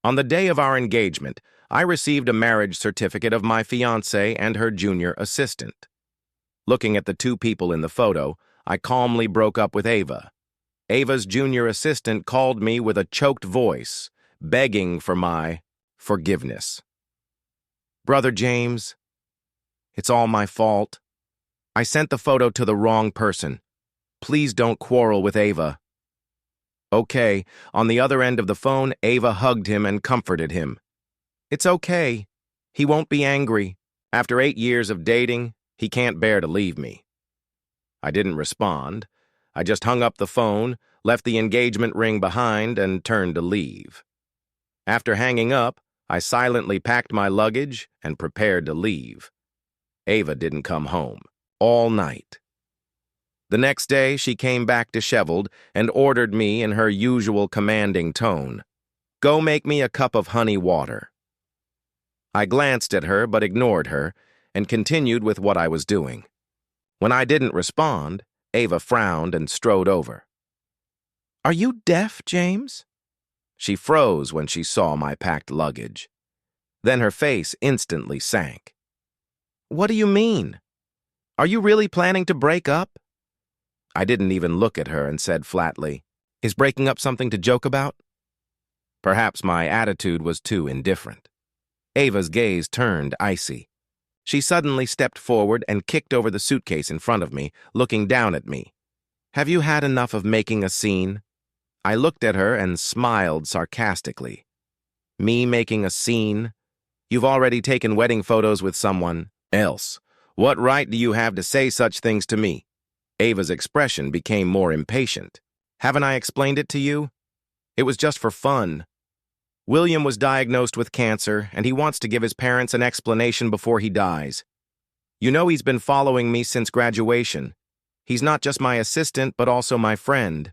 On the day of our engagement, I received a marriage certificate of my fiancée and her junior assistant. Looking at the two people in the photo, I calmly broke up with Ava. Ava's junior assistant called me with a choked voice, begging for my forgiveness. "Brother James, it's all my fault. I sent the photo to the wrong person. Please don't quarrel with Ava." Okay, on the other end of the phone, Ava hugged him and comforted him. "It's okay. He won't be angry. After 8 years of dating, he can't bear to leave me." I didn't respond. I just hung up the phone, left the engagement ring behind, and turned to leave. After hanging up, I silently packed my luggage and prepared to leave. Ava didn't come home all night. The next day, she came back disheveled and ordered me in her usual commanding tone, "Go make me a cup of honey water." I glanced at her but ignored her and continued with what I was doing. When I didn't respond, Ava frowned and strode over. "Are you deaf, James?" She froze when she saw my packed luggage. Then her face instantly sank. "What do you mean? Are you really planning to break up?" I didn't even look at her and said flatly, "Is breaking up something to joke about?" Perhaps my attitude was too indifferent. Ava's gaze turned icy. She suddenly stepped forward and kicked over the suitcase in front of me, looking down at me. "Have you had enough of making a scene?" I looked at her and smiled sarcastically. "Me making a scene? You've already taken wedding photos with someone else. What right do you have to say such things to me?" Ava's expression became more impatient. "Haven't I explained it to you? It was just for fun. William was diagnosed with cancer, and he wants to give his parents an explanation before he dies. You know he's been following me since graduation. He's not just my assistant, but also my friend.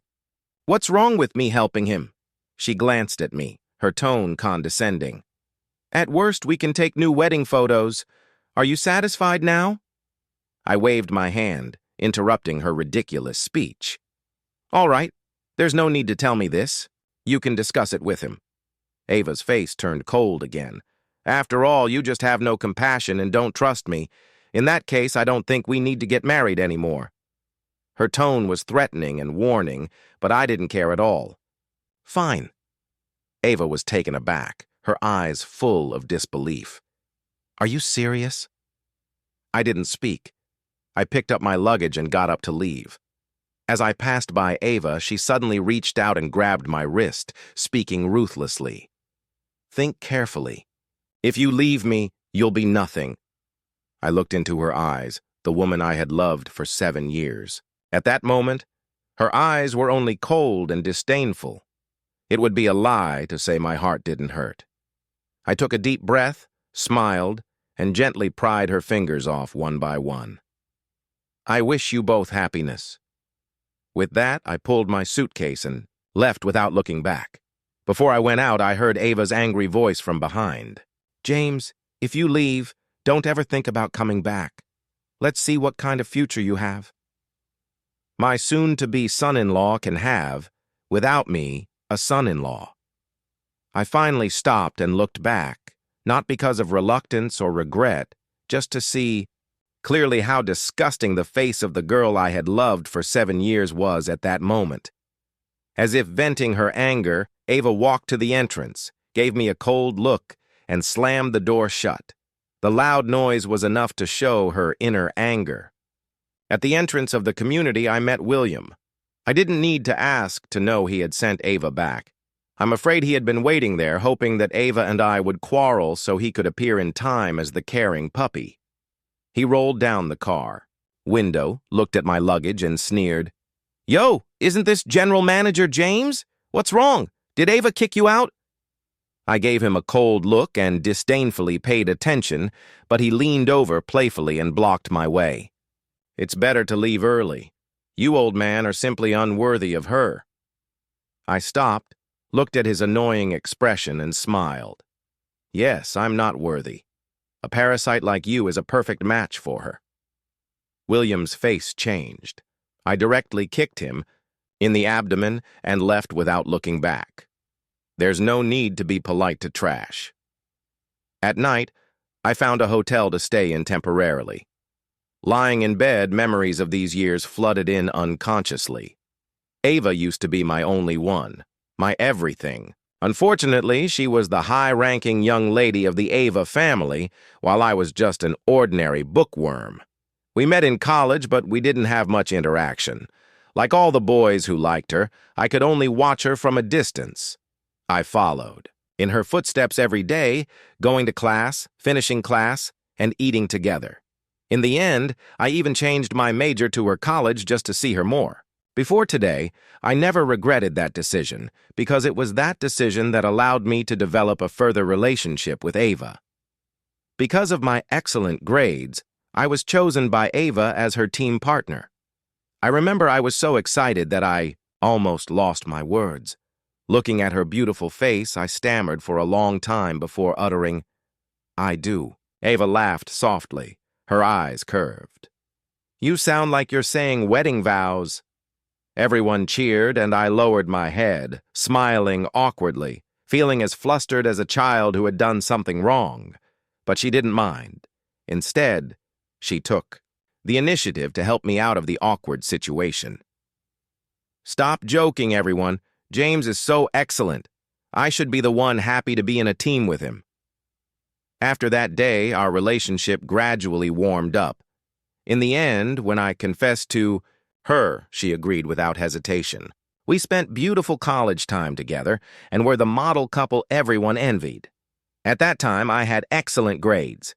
What's wrong with me helping him?" She glanced at me, her tone condescending. "At worst, we can take new wedding photos. Are you satisfied now?" I waved my hand, interrupting her ridiculous speech. "All right, there's no need to tell me this. You can discuss it with him." Ava's face turned cold again. "After all, you just have no compassion and don't trust me. In that case, I don't think we need to get married anymore." Her tone was threatening and warning, but I didn't care at all. "Fine." Ava was taken aback, her eyes full of disbelief. "Are you serious?" I didn't speak. I picked up my luggage and got up to leave. As I passed by Ava, she suddenly reached out and grabbed my wrist, speaking ruthlessly. "Think carefully. If you leave me, you'll be nothing." I looked into her eyes, the woman I had loved for 7 years. At that moment, her eyes were only cold and disdainful. It would be a lie to say my heart didn't hurt. I took a deep breath, smiled, and gently pried her fingers off one by one. "I wish you both happiness." With that, I pulled my suitcase and left without looking back. Before I went out, I heard Ava's angry voice from behind. "James, if you leave, don't ever think about coming back. Let's see what kind of future you have." My soon-to-be son-in-law can have, without me, a son-in-law. I finally stopped and looked back, not because of reluctance or regret, just to see clearly how disgusting the face of the girl I had loved for 7 years was at that moment. As if venting her anger, Ava walked to the entrance, gave me a cold look, and slammed the door shut. The loud noise was enough to show her inner anger. At the entrance of the community, I met William. I didn't need to ask to know he had sent Ava back. I'm afraid he had been waiting there, hoping that Ava and I would quarrel so he could appear in time as the caring puppy. He rolled down the car window, looked at my luggage, and sneered. "Yo, isn't this General Manager James? What's wrong? Did Ava kick you out?" I gave him a cold look and disdainfully paid attention, but he leaned over playfully and blocked my way. "It's better to leave early. You, old man, are simply unworthy of her." I stopped, looked at his annoying expression, and smiled. "Yes, I'm not worthy. A parasite like you is a perfect match for her." William's face changed. I directly kicked him in the abdomen and left without looking back. There's no need to be polite to trash. At night, I found a hotel to stay in temporarily. Lying in bed, memories of these years flooded in unconsciously. Ava used to be my only one, my everything. Unfortunately, she was the high-ranking young lady of the Ava family, while I was just an ordinary bookworm. We met in college, but we didn't have much interaction. Like all the boys who liked her, I could only watch her from a distance. I followed, in her footsteps every day, going to class, finishing class, and eating together. In the end, I even changed my major to her college just to see her more. Before today, I never regretted that decision because it was that decision that allowed me to develop a further relationship with Ava. Because of my excellent grades, I was chosen by Ava as her team partner. I remember I was so excited that I almost lost my words. Looking at her beautiful face, I stammered for a long time before uttering, "I do." Ava laughed softly, her eyes curved. "You sound like you're saying wedding vows." Everyone cheered, and I lowered my head, smiling awkwardly, feeling as flustered as a child who had done something wrong. But she didn't mind. Instead, she took the initiative to help me out of the awkward situation. "Stop joking, everyone. James is so excellent. I should be the one happy to be in a team with him." After that day, our relationship gradually warmed up. In the end, when I confessed to her, she agreed without hesitation. We spent beautiful college time together and were the model couple everyone envied. At that time, I had excellent grades.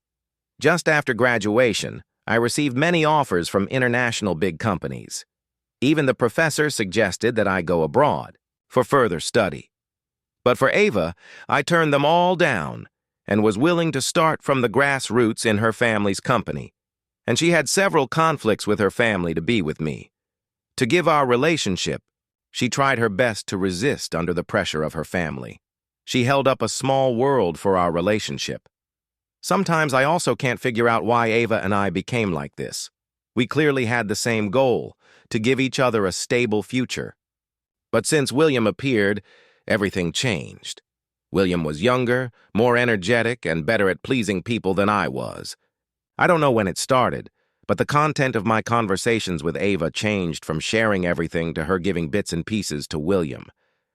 Just after graduation, I received many offers from international big companies. Even the professor suggested that I go abroad for further study. But for Ava, I turned them all down and was willing to start from the grassroots in her family's company. And she had several conflicts with her family to be with me. To give our relationship, she tried her best to resist under the pressure of her family. She held up a small world for our relationship. Sometimes I also can't figure out why Ava and I became like this. We clearly had the same goal, to give each other a stable future. But since William appeared, everything changed. William was younger, more energetic, and better at pleasing people than I was. I don't know when it started, but the content of my conversations with Ava changed from sharing everything to her giving bits and pieces to William.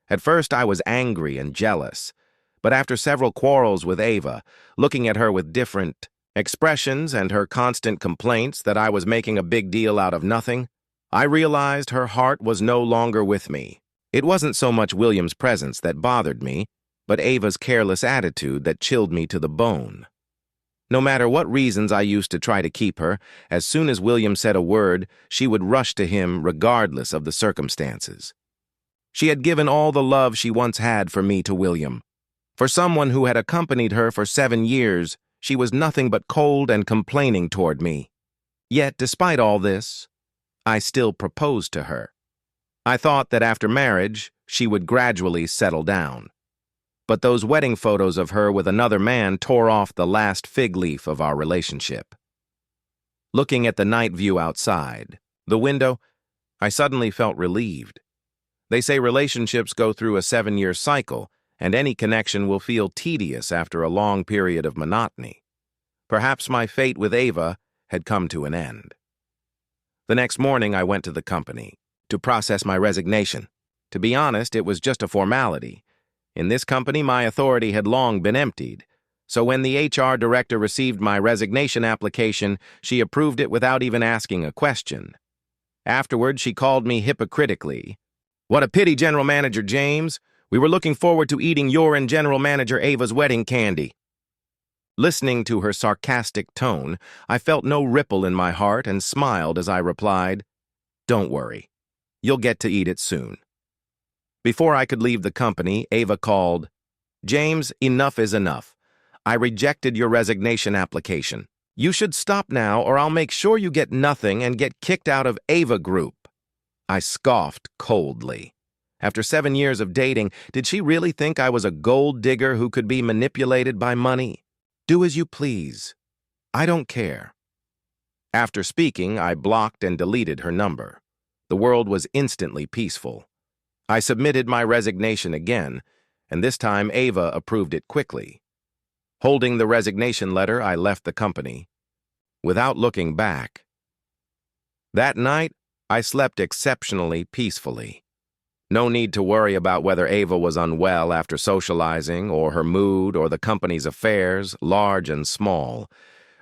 At first, I was angry and jealous, but after several quarrels with Ava, looking at her with different expressions and her constant complaints that I was making a big deal out of nothing, I realized her heart was no longer with me. It wasn't so much William's presence that bothered me, but Ava's careless attitude that chilled me to the bone. No matter what reasons I used to try to keep her, as soon as William said a word, she would rush to him regardless of the circumstances. She had given all the love she once had for me to William. For someone who had accompanied her for 7 years, she was nothing but cold and complaining toward me. Yet, despite all this, I still proposed to her. I thought that after marriage, she would gradually settle down. But those wedding photos of her with another man tore off the last fig leaf of our relationship. Looking at the night view outside, the window, I suddenly felt relieved. They say relationships go through a 7-year cycle, and any connection will feel tedious after a long period of monotony. Perhaps my fate with Ava had come to an end. The next morning, I went to the company to process my resignation. To be honest, it was just a formality. In this company, my authority had long been emptied. So when the HR director received my resignation application, she approved it without even asking a question. Afterward, she called me hypocritically. "What a pity, General Manager James. We were looking forward to eating your and General Manager Ava's wedding candy." Listening to her sarcastic tone, I felt no ripple in my heart and smiled as I replied, "Don't worry. You'll get to eat it soon." Before I could leave the company, Ava called, "James, enough is enough. I rejected your resignation application. You should stop now or I'll make sure you get nothing and get kicked out of Ava Group." I scoffed coldly. After 7 years of dating, did she really think I was a gold digger who could be manipulated by money? Do as you please. I don't care. After speaking, I blocked and deleted her number. The world was instantly peaceful. I submitted my resignation again, and this time Ava approved it quickly. Holding the resignation letter, I left the company, without looking back. That night, I slept exceptionally peacefully. No need to worry about whether Ava was unwell after socializing, or her mood, or the company's affairs, large and small.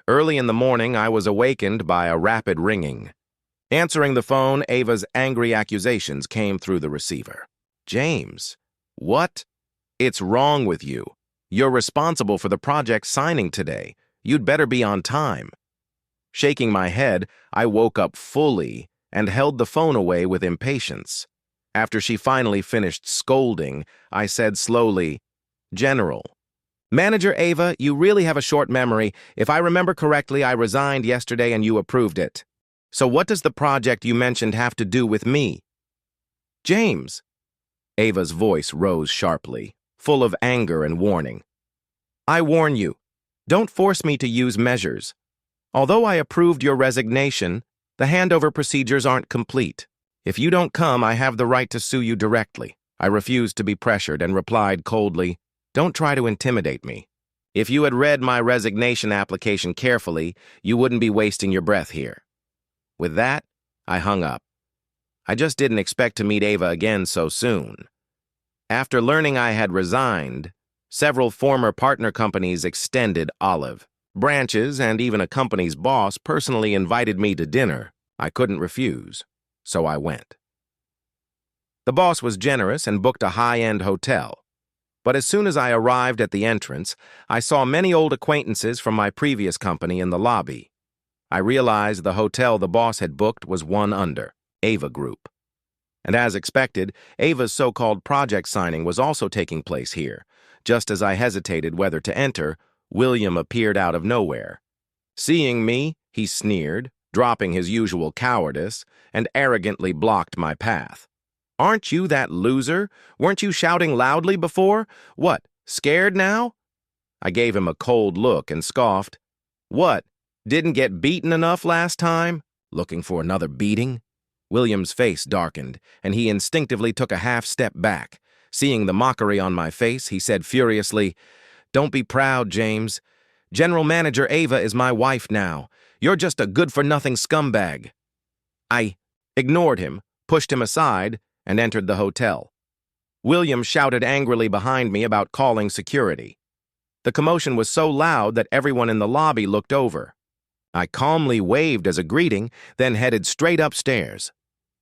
Early in the morning, I was awakened by a rapid ringing. Answering the phone, Ava's angry accusations came through the receiver. "James, what? It's wrong with you. You're responsible for the project signing today. You'd better be on time." Shaking my head, I woke up fully and held the phone away with impatience. After she finally finished scolding, I said slowly, "General, Manager Ava, you really have a short memory. If I remember correctly, I resigned yesterday and you approved it. So what does the project you mentioned have to do with me?" "James." Ava's voice rose sharply, full of anger and warning. "I warn you, don't force me to use measures. Although I approved your resignation, the handover procedures aren't complete. If you don't come, I have the right to sue you directly." I refused to be pressured and replied coldly, "Don't try to intimidate me. If you had read my resignation application carefully, you wouldn't be wasting your breath here." With that, I hung up. I just didn't expect to meet Ava again so soon. After learning I had resigned, several former partner companies extended olive branches, and even a company's boss personally invited me to dinner. I couldn't refuse, so I went. The boss was generous and booked a high-end hotel. But as soon as I arrived at the entrance, I saw many old acquaintances from my previous company in the lobby. I realized the hotel the boss had booked was one under, Ava Group. And as expected, Ava's so-called project signing was also taking place here. Just as I hesitated whether to enter, William appeared out of nowhere. Seeing me, he sneered, dropping his usual cowardice, and arrogantly blocked my path. "Aren't you that loser? Weren't you shouting loudly before? What, scared now?" I gave him a cold look and scoffed. "What, didn't get beaten enough last time? Looking for another beating?" William's face darkened, and he instinctively took a half-step back. Seeing the mockery on my face, he said furiously, "Don't be proud, James. General Manager Ava is my wife now. You're just a good-for-nothing scumbag." I ignored him, pushed him aside, and entered the hotel. William shouted angrily behind me about calling security. The commotion was so loud that everyone in the lobby looked over. I calmly waved as a greeting, then headed straight upstairs.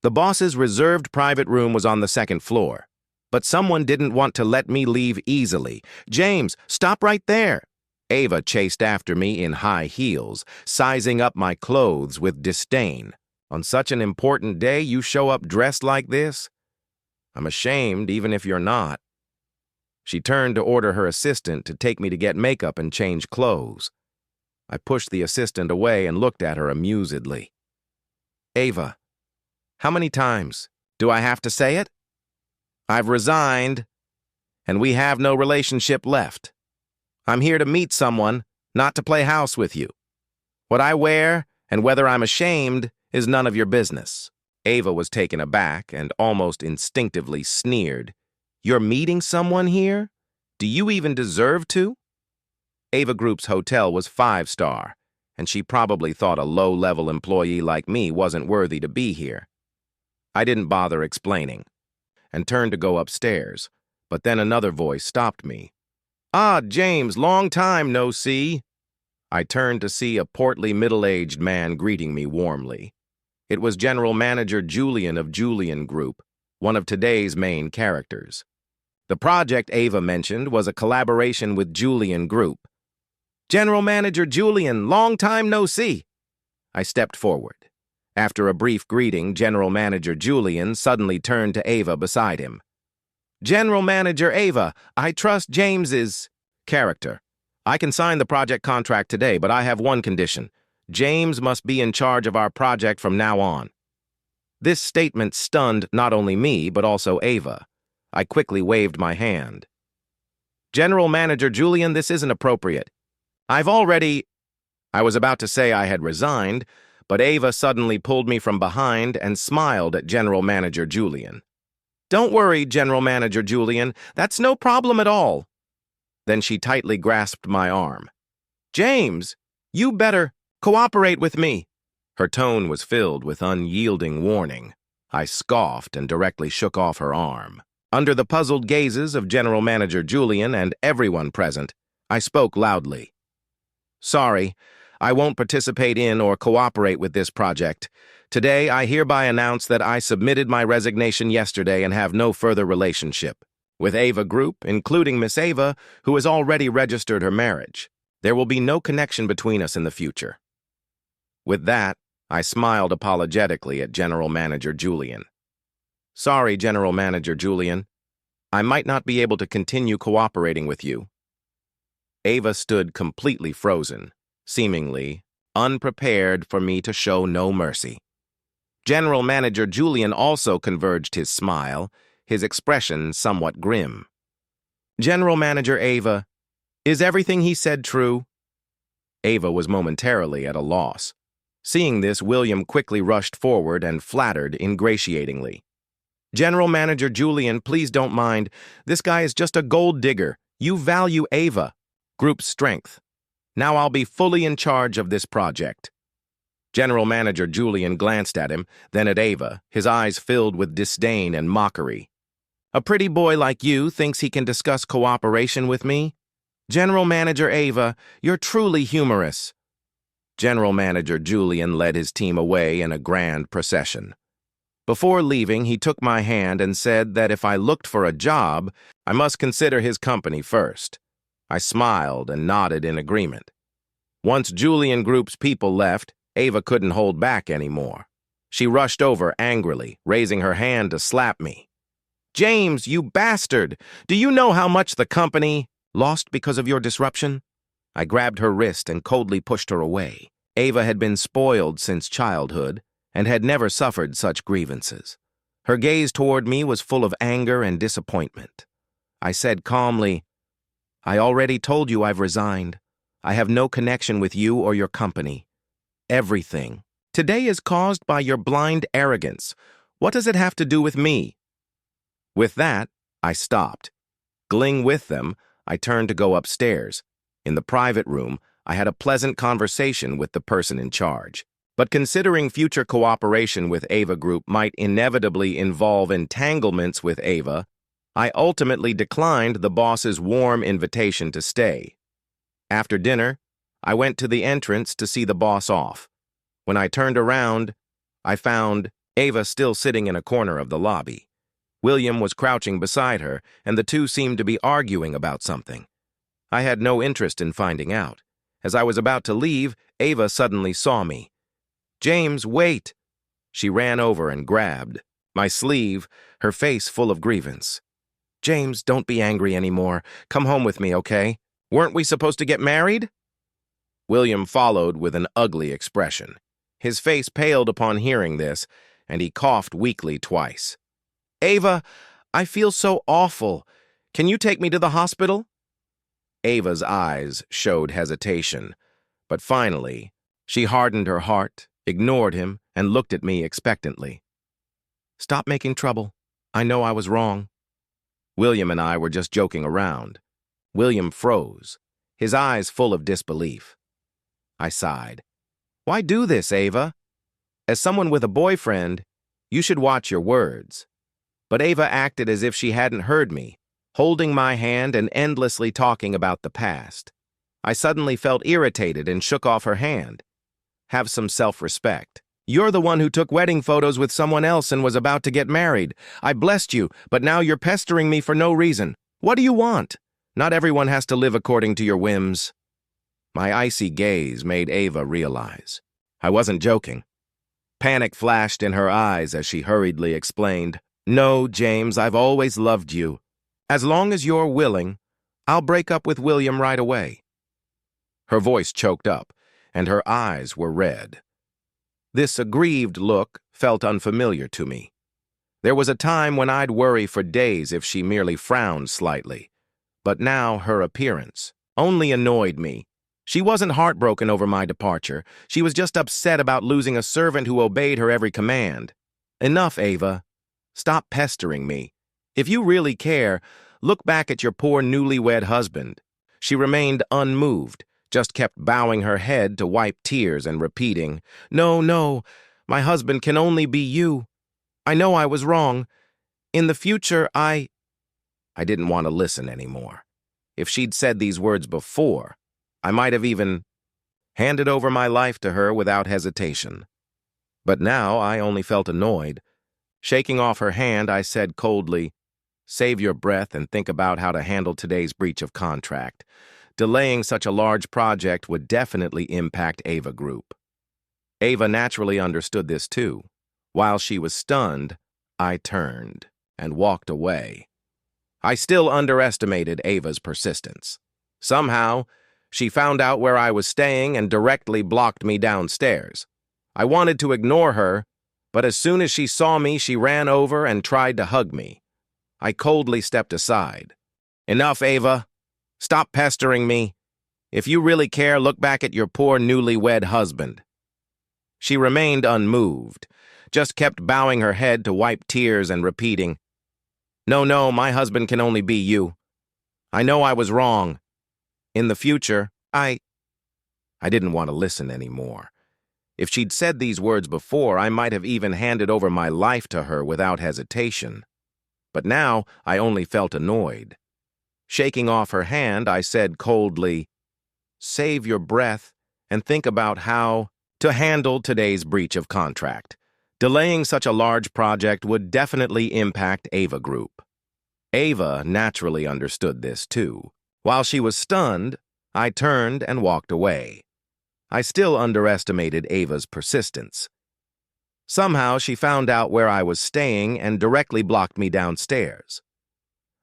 The boss's reserved private room was on the second floor. But someone didn't want to let me leave easily. "James, stop right there!" Ava chased after me in high heels, sizing up my clothes with disdain. "On such an important day, you show up dressed like this? I'm ashamed, even if you're not." She turned to order her assistant to take me to get makeup and change clothes. I pushed the assistant away and looked at her amusedly. "Ava, how many times? Do I have to say it? I've resigned, and we have no relationship left. I'm here to meet someone, not to play house with you. What I wear and whether I'm ashamed is none of your business." Ava was taken aback and almost instinctively sneered. "You're meeting someone here? Do you even deserve to?" Ava Group's hotel was 5-star, and she probably thought a low-level employee like me wasn't worthy to be here. I didn't bother explaining, and turned to go upstairs, but then another voice stopped me. "Ah, James, long time no see." I turned to see a portly middle-aged man greeting me warmly. It was General Manager Julian of Julian Group, one of today's main characters. The project Ava mentioned was a collaboration with Julian Group. "General Manager Julian, long time no see." I stepped forward. After a brief greeting, General Manager Julian suddenly turned to Ava beside him. "General Manager Ava, I trust James's character. I can sign the project contract today, but I have one condition. James must be in charge of our project from now on." This statement stunned not only me, but also Ava. I quickly waved my hand. "General Manager Julian, this isn't appropriate. I've already—" I was about to say I had resigned, but Ava suddenly pulled me from behind and smiled at General Manager Julian. Don't worry, General Manager Julian. That's no problem at all. Then she tightly grasped my arm. James, you better cooperate with me. Her tone was filled with unyielding warning. I scoffed and directly shook off her arm. Under the puzzled gazes of General Manager Julian and everyone present, I spoke loudly. Sorry, I won't participate in or cooperate with this project. Today, I hereby announce that I submitted my resignation yesterday and have no further relationship with Ava Group, including Miss Ava, who has already registered her marriage. There will be no connection between us in the future. With that, I smiled apologetically at General Manager Julian. Sorry, General Manager Julian. I might not be able to continue cooperating with you. Ava stood completely frozen, seemingly unprepared for me to show no mercy. General Manager Julian also converged his smile, his expression somewhat grim. General Manager Ava, is everything he said true? Ava was momentarily at a loss. Seeing this, William quickly rushed forward and flattered ingratiatingly. General Manager Julian, please don't mind. This guy is just a gold digger. You value Ava, Group's strength. Now I'll be fully in charge of this project. General Manager Julian glanced at him, then at Ava, his eyes filled with disdain and mockery. A pretty boy like you thinks he can discuss cooperation with me? General Manager Ava, you're truly humorous. General Manager Julian led his team away in a grand procession. Before leaving, he took my hand and said that if I looked for a job, I must consider his company first. I smiled and nodded in agreement. Once Julian Group's people left, Ava couldn't hold back anymore. She rushed over angrily, raising her hand to slap me. James, you bastard! Do you know how much the company lost because of your disruption? I grabbed her wrist and coldly pushed her away. Ava had been spoiled since childhood and had never suffered such grievances. Her gaze toward me was full of anger and disappointment. I said calmly, I already told you I've resigned. I have no connection with you or your company. Everything today is caused by your blind arrogance. What does it have to do with me? With that, I stopped. Gling with them, I turned to go upstairs. In the private room, I had a pleasant conversation with the person in charge. But considering future cooperation with Ava Group might inevitably involve entanglements with Ava, I ultimately declined the boss's warm invitation to stay. After dinner, I went to the entrance to see the boss off. When I turned around, I found Ava still sitting in a corner of the lobby. William was crouching beside her, and the two seemed to be arguing about something. I had no interest in finding out. As I was about to leave, Ava suddenly saw me. James, wait! She ran over and grabbed my sleeve, her face full of grievance. James, don't be angry anymore. Come home with me, okay? Weren't we supposed to get married? William followed with an ugly expression. His face paled upon hearing this, and he coughed weakly twice. Ava, I feel so awful. Can you take me to the hospital? Ava's eyes showed hesitation, but finally, she hardened her heart, ignored him, and looked at me expectantly. Stop making trouble. I know I was wrong. William and I were just joking around. William froze, his eyes full of disbelief. I sighed. Why do this, Ava? As someone with a boyfriend, you should watch your words. But Ava acted as if she hadn't heard me, holding my hand and endlessly talking about the past. I suddenly felt irritated and shook off her hand. Have some self-respect. You're the one who took wedding photos with someone else and was about to get married. I blessed you, but now you're pestering me for no reason. What do you want? Not everyone has to live according to your whims. My icy gaze made Ava realize I wasn't joking. Panic flashed in her eyes as she hurriedly explained, No, James, I've always loved you. As long as you're willing, I'll break up with William right away. Her voice choked up, and her eyes were red. This aggrieved look felt unfamiliar to me. There was a time when I'd worry for days if she merely frowned slightly, but now her appearance only annoyed me. She wasn't heartbroken over my departure. She was just upset about losing a servant who obeyed her every command. Enough, Ava. Stop pestering me. If you really care, look back at your poor newlywed husband. She remained unmoved, just kept bowing her head to wipe tears and repeating, "No, no, my husband can only be you. I know I was wrong. In the future, I didn't want to listen anymore. If she'd said these words before, I might have even handed over my life to her without hesitation. But now I only felt annoyed. Shaking off her hand, I said coldly, "Save your breath and think about how to handle today's breach of contract. Delaying such a large project would definitely impact Ava Group." Ava naturally understood this too. While she was stunned, I turned and walked away. I still underestimated Ava's persistence. Somehow, she found out where I was staying and directly blocked me downstairs. I wanted to ignore her, but as soon as she saw me, she ran over and tried to hug me. I coldly stepped aside. "Enough, Ava. Stop pestering me. If you really care, look back at your poor newlywed husband." She remained unmoved, just kept bowing her head to wipe tears and repeating, "No, no, my husband can only be you. I know I was wrong. In the future, I didn't want to listen anymore. If she'd said these words before, I might have even handed over my life to her without hesitation. But now I only felt annoyed. Shaking off her hand, I said coldly, "Save your breath and think about how to handle today's breach of contract. Delaying such a large project would definitely impact Ava Group." Ava naturally understood this too. While she was stunned, I turned and walked away. I still underestimated Ava's persistence. Somehow she found out where I was staying and directly blocked me downstairs.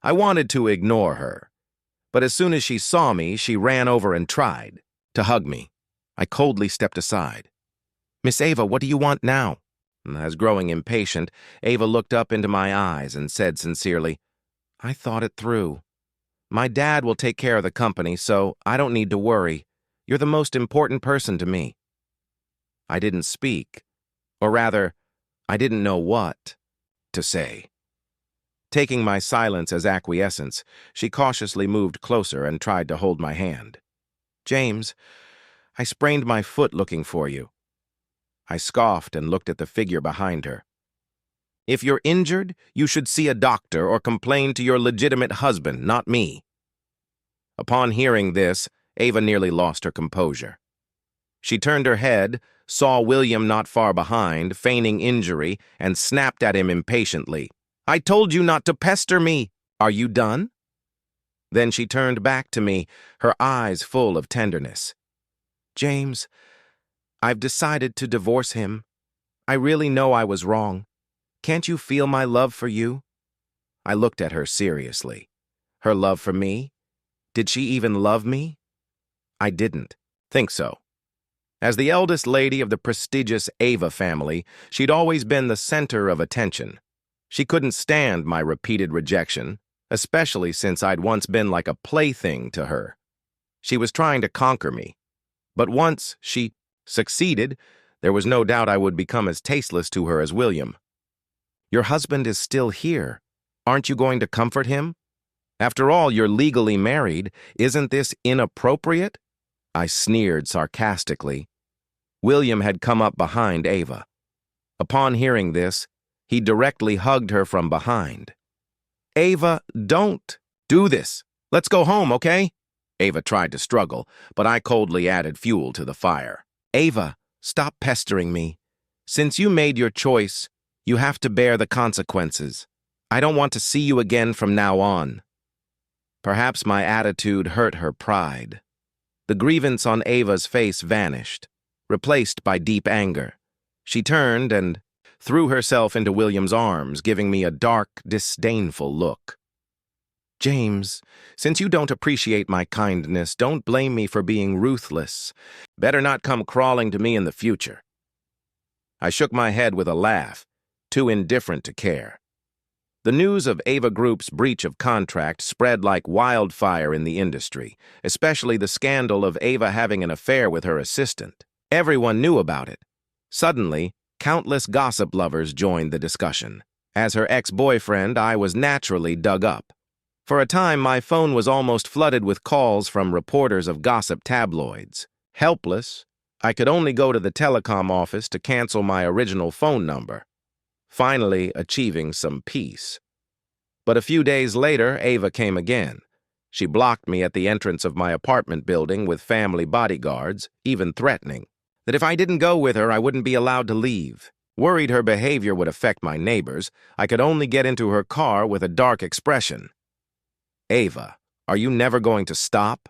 I wanted to ignore her, but as soon as she saw me, she ran over and tried to hug me. I coldly stepped aside. "Miss Ava, what do you want now?" As growing impatient, Ava looked up into my eyes and said sincerely, "I thought it through. My dad will take care of the company, so I don't need to worry. You're the most important person to me." I didn't speak, or rather, I didn't know what to say. Taking my silence as acquiescence, she cautiously moved closer and tried to hold my hand. "James, I sprained my foot looking for you." I scoffed and looked at the figure behind her. "If you're injured, you should see a doctor or complain to your legitimate husband, not me." Upon hearing this, Ava nearly lost her composure. She turned her head, saw William not far behind, feigning injury, and snapped at him impatiently. "I told you not to pester me. Are you done?" Then she turned back to me, her eyes full of tenderness. "James, I've decided to divorce him. I really know I was wrong. Can't you feel my love for you?" I looked at her seriously. Her love for me? Did she even love me? I didn't think so. As the eldest lady of the prestigious Ava family, she'd always been the center of attention. She couldn't stand my repeated rejection, especially since I'd once been like a plaything to her. She was trying to conquer me. But once she succeeded, there was no doubt I would become as tasteless to her as William. "Your husband is still here. Aren't you going to comfort him? After all, you're legally married. Isn't this inappropriate?" I sneered sarcastically. William had come up behind Ava. Upon hearing this, he directly hugged her from behind. "Ava, don't do this. Let's go home, okay?" Ava tried to struggle, but I coldly added fuel to the fire. "Ava, stop pestering me. Since you made your choice, you have to bear the consequences. I don't want to see you again from now on." Perhaps my attitude hurt her pride. The grievance on Ava's face vanished, replaced by deep anger. She turned and threw herself into William's arms, giving me a dark, disdainful look. "James, since you don't appreciate my kindness, don't blame me for being ruthless. Better not come crawling to me in the future." I shook my head with a laugh, too indifferent to care. The news of Ava Group's breach of contract spread like wildfire in the industry, especially the scandal of Ava having an affair with her assistant. Everyone knew about it. Suddenly, countless gossip lovers joined the discussion. As her ex-boyfriend, I was naturally dug up. For a time, my phone was almost flooded with calls from reporters of gossip tabloids. Helpless, I could only go to the telecom office to cancel my original phone number, finally achieving some peace. But a few days later, Ava came again. She blocked me at the entrance of my apartment building with family bodyguards, even threatening that if I didn't go with her, I wouldn't be allowed to leave. Worried her behavior would affect my neighbors, I could only get into her car with a dark expression. Ava, are you never going to stop?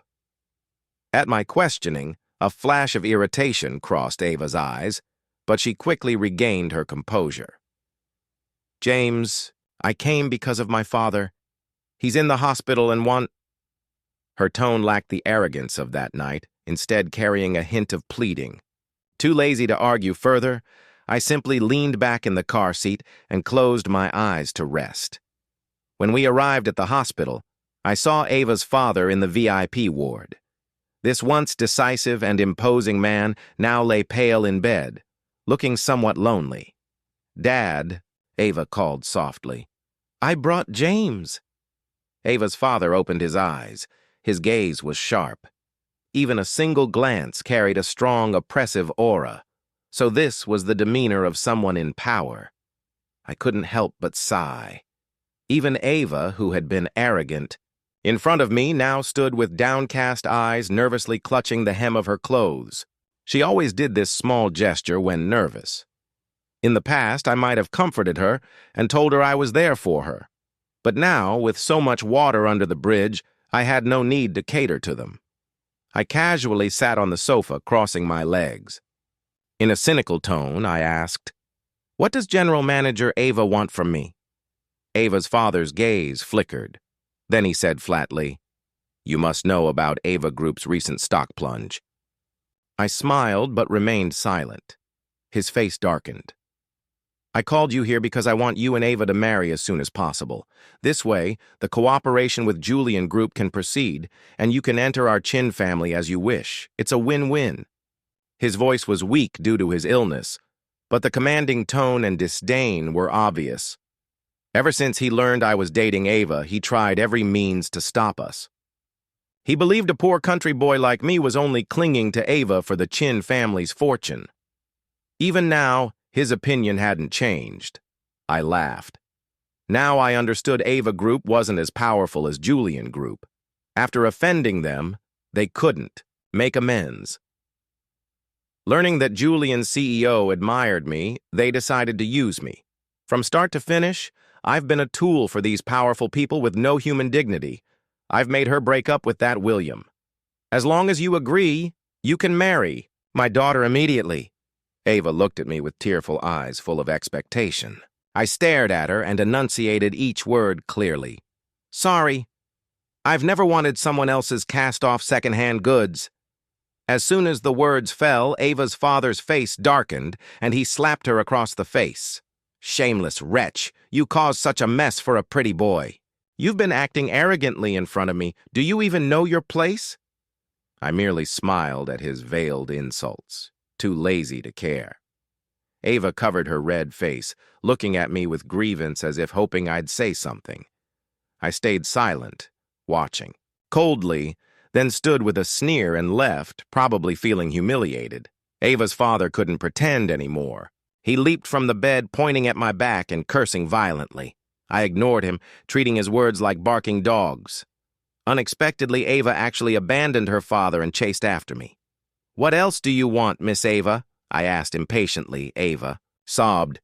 At my questioning, a flash of irritation crossed Ava's eyes, but she quickly regained her composure. James, I came because of my father. He's in the hospital and want... Her tone lacked the arrogance of that night, instead carrying a hint of pleading. Too lazy to argue further, I simply leaned back in the car seat and closed my eyes to rest. When we arrived at the hospital, I saw Ava's father in the VIP ward. This once decisive and imposing man now lay pale in bed, looking somewhat lonely. "Dad," Ava called softly. "I brought James." Ava's father opened his eyes. His gaze was sharp. Even a single glance carried a strong, oppressive aura. So this was the demeanor of someone in power. I couldn't help but sigh. Even Ava, who had been arrogant, in front of me now stood with downcast eyes, nervously clutching the hem of her clothes. She always did this small gesture when nervous. In the past, I might have comforted her and told her I was there for her. But now, with so much water under the bridge, I had no need to cater to them. I casually sat on the sofa, crossing my legs. In a cynical tone, I asked, "What does General Manager Ava want from me?" Ava's father's gaze flickered. Then he said flatly, "You must know about Ava Group's recent stock plunge." I smiled but remained silent. His face darkened. "I called you here because I want you and Ava to marry as soon as possible. This way, the cooperation with Julian Group can proceed, and you can enter our Chin family as you wish. It's a win-win." His voice was weak due to his illness, but the commanding tone and disdain were obvious. Ever since he learned I was dating Ava, he tried every means to stop us. He believed a poor country boy like me was only clinging to Ava for the Chin family's fortune. Even now, his opinion hadn't changed. I laughed. Now I understood Ava Group wasn't as powerful as Julian Group. After offending them, they couldn't make amends. Learning that Julian's CEO admired me, they decided to use me. From start to finish, I've been a tool for these powerful people with no human dignity. I've made her break up with that William. As long as you agree, you can marry my daughter immediately. Ava looked at me with tearful eyes full of expectation. I stared at her and enunciated each word clearly. "Sorry. I've never wanted someone else's cast-off second-hand goods." As soon as the words fell, Ava's father's face darkened, and he slapped her across the face. "Shameless wretch, you caused such a mess for a pretty boy. You've been acting arrogantly in front of me. Do you even know your place?" I merely smiled at his veiled insults, too lazy to care. Ava covered her red face, looking at me with grievance as if hoping I'd say something. I stayed silent, watching. Coldly, then stood with a sneer and left, probably feeling humiliated. Ava's father couldn't pretend anymore. He leaped from the bed, pointing at my back and cursing violently. I ignored him, treating his words like barking dogs. Unexpectedly, Ava actually abandoned her father and chased after me. "What else do you want, Miss Ava?" I asked impatiently. Ava sobbed.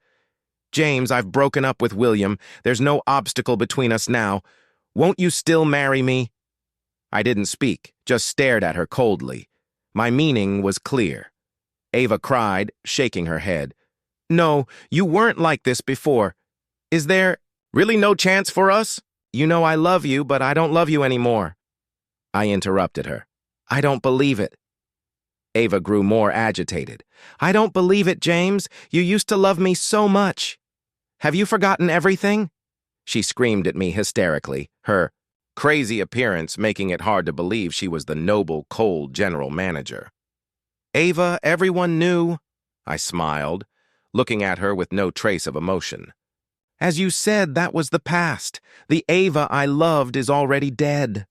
"James, I've broken up with William. There's no obstacle between us now. Won't you still marry me?" I didn't speak, just stared at her coldly. My meaning was clear. Ava cried, shaking her head. "No, you weren't like this before. Is there really no chance for us? You know I love you, but I don't love you anymore." I interrupted her. "I don't believe it." Ava grew more agitated. "I don't believe it, James. You used to love me so much. Have you forgotten everything?" She screamed at me hysterically, her crazy appearance making it hard to believe she was the noble, cold general manager. "Ava, everyone knew." I smiled, looking at her with no trace of emotion. As you said, that was the past. The Ava I loved is already dead.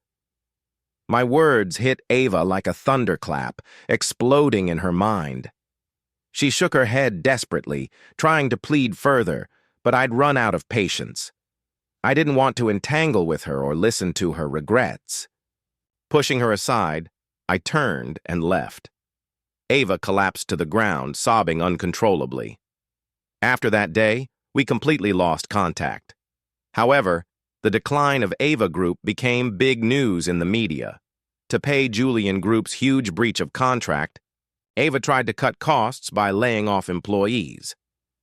My words hit Ava like a thunderclap, exploding in her mind. She shook her head desperately, trying to plead further, but I'd run out of patience. I didn't want to entangle with her or listen to her regrets. Pushing her aside, I turned and left. Ava collapsed to the ground, sobbing uncontrollably. After that day, we completely lost contact. However, the decline of Ava Group became big news in the media. To pay Julian Group's huge breach of contract, Ava tried to cut costs by laying off employees.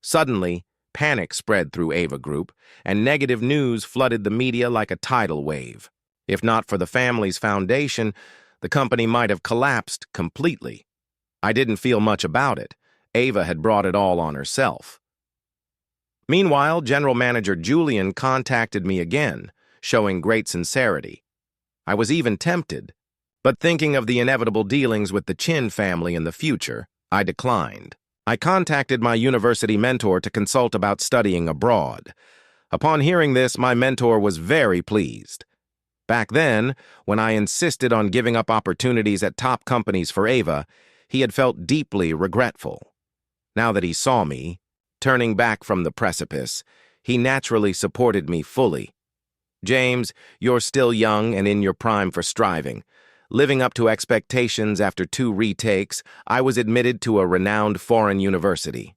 Suddenly, panic spread through Ava Group, and negative news flooded the media like a tidal wave. If not for the family's foundation, the company might have collapsed completely. I didn't feel much about it. Ava had brought it all on herself. Meanwhile, General Manager Julian contacted me again, showing great sincerity. I was even tempted, but thinking of the inevitable dealings with the Chin family in the future, I declined. I contacted my university mentor to consult about studying abroad. Upon hearing this, my mentor was very pleased. Back then, when I insisted on giving up opportunities at top companies for Ava, he had felt deeply regretful. Now that he saw me, turning back from the precipice, he naturally supported me fully. James, you're still young and in your prime for striving. Living up to expectations after 2 retakes, I was admitted to a renowned foreign university.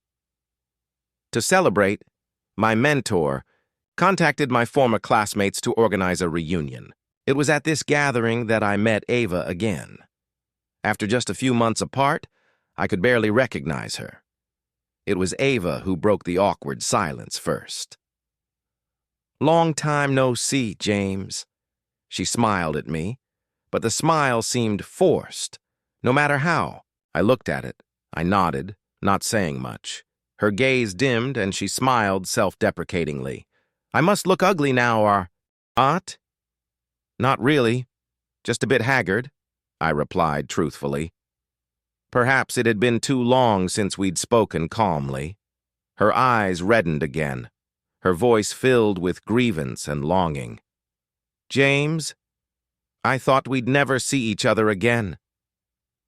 To celebrate, my mentor contacted my former classmates to organize a reunion. It was at this gathering that I met Ava again. After just a few months apart, I could barely recognize her. It was Ava who broke the awkward silence first. "Long time no see, James." She smiled at me, but the smile seemed forced. No matter how, I looked at it. I nodded, not saying much. Her gaze dimmed and she smiled self-deprecatingly. "I must look ugly now, or aunt?" "Not really, just a bit haggard," I replied truthfully. Perhaps it had been too long since we'd spoken calmly. Her eyes reddened again, her voice filled with grievance and longing. "James, I thought we'd never see each other again."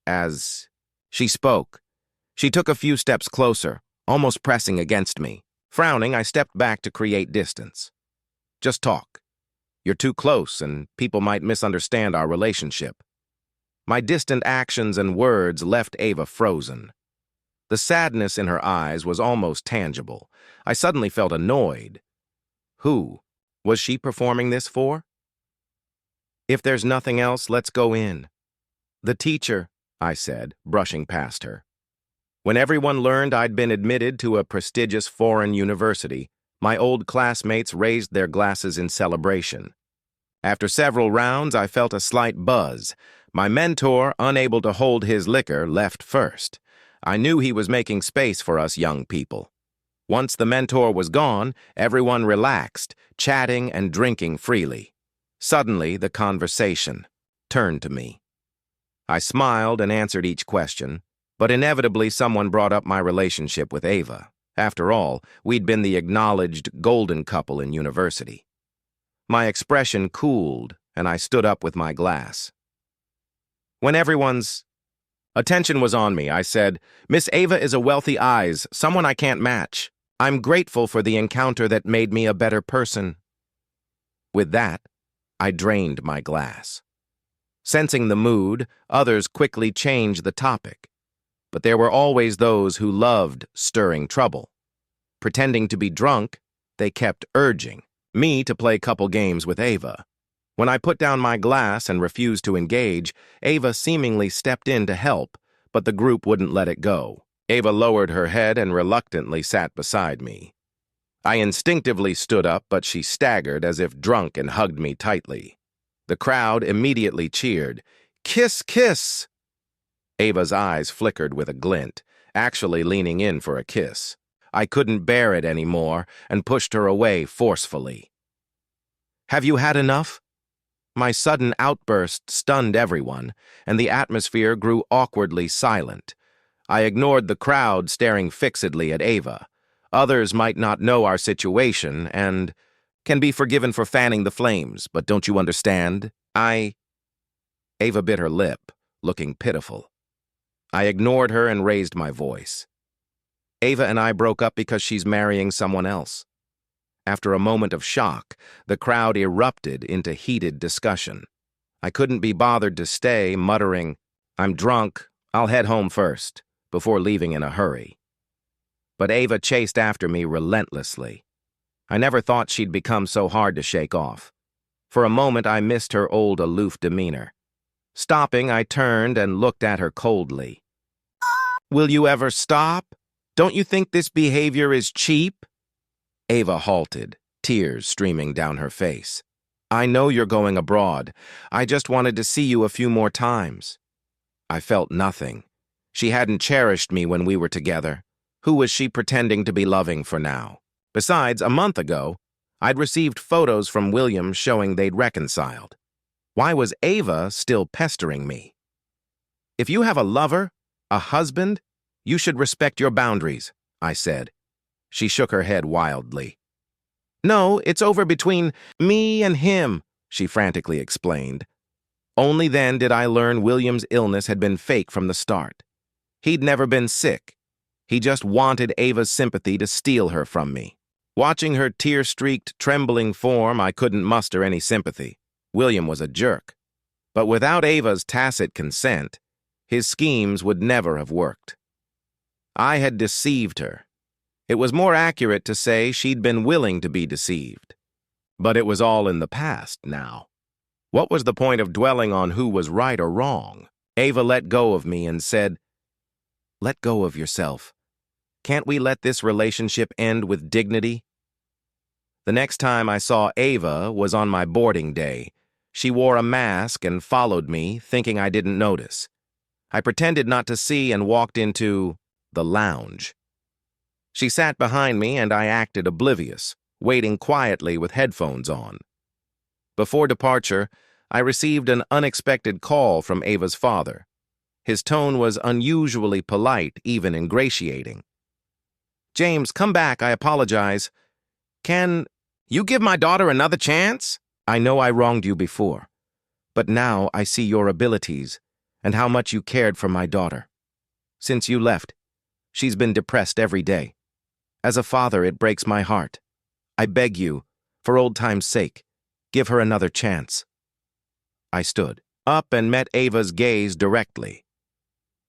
As she spoke, she took a few steps closer, almost pressing against me. Frowning, I stepped back to create distance. "Just talk. You're too close, and people might misunderstand our relationship." My distant actions and words left Ava frozen. The sadness in her eyes was almost tangible. I suddenly felt annoyed. Who was she performing this for? "If there's nothing else, let's go in." "The teacher," I said, brushing past her. When everyone learned I'd been admitted to a prestigious foreign university, my old classmates raised their glasses in celebration. After several rounds, I felt a slight buzz. My mentor, unable to hold his liquor, left first. I knew he was making space for us young people. Once the mentor was gone, everyone relaxed, chatting and drinking freely. Suddenly, the conversation turned to me. I smiled and answered each question, but inevitably someone brought up my relationship with Ava. After all, we'd been the acknowledged golden couple in university. My expression cooled, and I stood up with my glass. When everyone's attention was on me, I said, "Miss Ava is a wealthy eyes, someone I can't match. I'm grateful for the encounter that made me a better person." With that, I drained my glass. Sensing the mood, others quickly changed the topic. But there were always those who loved stirring trouble. Pretending to be drunk, they kept urging me to play couple games with Ava. When I put down my glass and refused to engage, Ava seemingly stepped in to help, but the group wouldn't let it go. Ava lowered her head and reluctantly sat beside me. I instinctively stood up, but she staggered as if drunk and hugged me tightly. The crowd immediately cheered, "Kiss, kiss!" Ava's eyes flickered with a glint, actually leaning in for a kiss. I couldn't bear it anymore and pushed her away forcefully. "Have you had enough?" My sudden outburst stunned everyone, and the atmosphere grew awkwardly silent. I ignored the crowd staring fixedly at Ava. Others might not know our situation and can be forgiven for fanning the flames, but don't you understand? Ava bit her lip, looking pitiful. I ignored her and raised my voice. Ava and I broke up because she's marrying someone else. After a moment of shock, the crowd erupted into heated discussion. I couldn't be bothered to stay, muttering, "I'm drunk, I'll head home first," before leaving in a hurry. But Ava chased after me relentlessly. I never thought she'd become so hard to shake off. For a moment, I missed her old aloof demeanor. Stopping, I turned and looked at her coldly. "Will you ever stop? Don't you think this behavior is cheap?" Ava halted, tears streaming down her face. "I know you're going abroad. I just wanted to see you a few more times." I felt nothing. She hadn't cherished me when we were together. Who was she pretending to be loving for now? Besides, a month ago, I'd received photos from William showing they'd reconciled. Why was Ava still pestering me? "If you have a lover, a husband, you should respect your boundaries," I said. She shook her head wildly. "No, it's over between me and him," she frantically explained. Only then did I learn William's illness had been fake from the start. He'd never been sick. He just wanted Ava's sympathy to steal her from me. Watching her tear-streaked, trembling form, I couldn't muster any sympathy. William was a jerk. But without Ava's tacit consent, his schemes would never have worked. I had deceived her. It was more accurate to say she'd been willing to be deceived. But it was all in the past now. What was the point of dwelling on who was right or wrong? Ava let go of me and said, "Let go of yourself. Can't we let this relationship end with dignity?" The next time I saw Ava was on my boarding day. She wore a mask and followed me, thinking I didn't notice. I pretended not to see and walked into the lounge. She sat behind me and I acted oblivious, waiting quietly with headphones on. Before departure, I received an unexpected call from Ava's father. His tone was unusually polite, even ingratiating. "James, come back, I apologize. Can you give my daughter another chance? I know I wronged you before, but now I see your abilities and how much you cared for my daughter. Since you left, she's been depressed every day. As a father, it breaks my heart. I beg you, for old time's sake, give her another chance." I stood up and met Ava's gaze directly.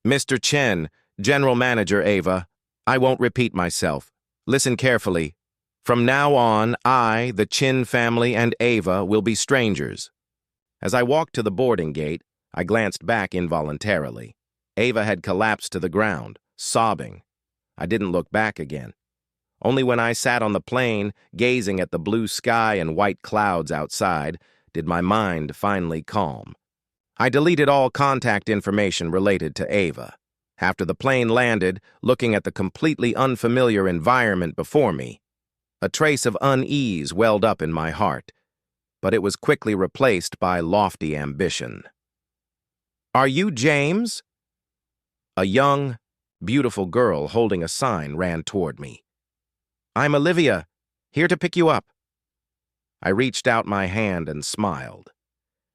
"Mr. Chen, General Manager Ava, I won't repeat myself. Listen carefully. From now on, I, the Chin family, and Ava will be strangers." As I walked to the boarding gate, I glanced back involuntarily. Ava had collapsed to the ground, sobbing. I didn't look back again. Only when I sat on the plane, gazing at the blue sky and white clouds outside, did my mind finally calm. I deleted all contact information related to Ava. After the plane landed, looking at the completely unfamiliar environment before me, a trace of unease welled up in my heart, but it was quickly replaced by lofty ambition. "Are you James?" A young, beautiful girl holding a sign ran toward me. "I'm Olivia, here to pick you up." I reached out my hand and smiled.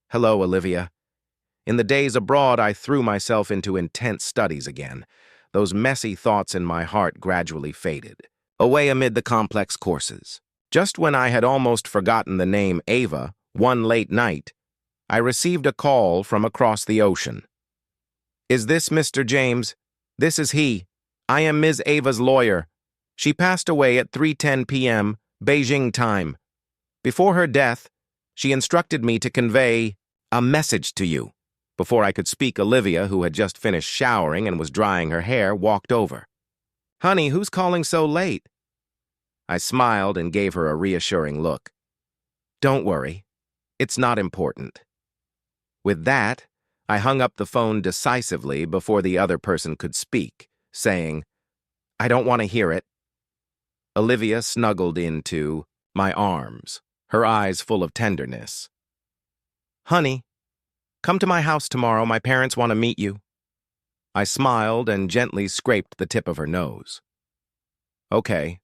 "Hello, Olivia." In the days abroad, I threw myself into intense studies again. Those messy thoughts in my heart gradually faded, away amid the complex courses. Just when I had almost forgotten the name Ava, one late night, I received a call from across the ocean. "Is this Mr. James?" "This is he. I am Ms. Ava's lawyer. She passed away at 3:10 p.m., Beijing time. Before her death, she instructed me to convey a message to you." Before I could speak, Olivia, who had just finished showering and was drying her hair, walked over. "Honey, who's calling so late?" I smiled and gave her a reassuring look. "Don't worry. It's not important." With that, I hung up the phone decisively before the other person could speak, saying, "I don't want to hear it." Olivia snuggled into my arms, her eyes full of tenderness. "Honey, come to my house tomorrow. My parents want to meet you." I smiled and gently scraped the tip of her nose. "Okay,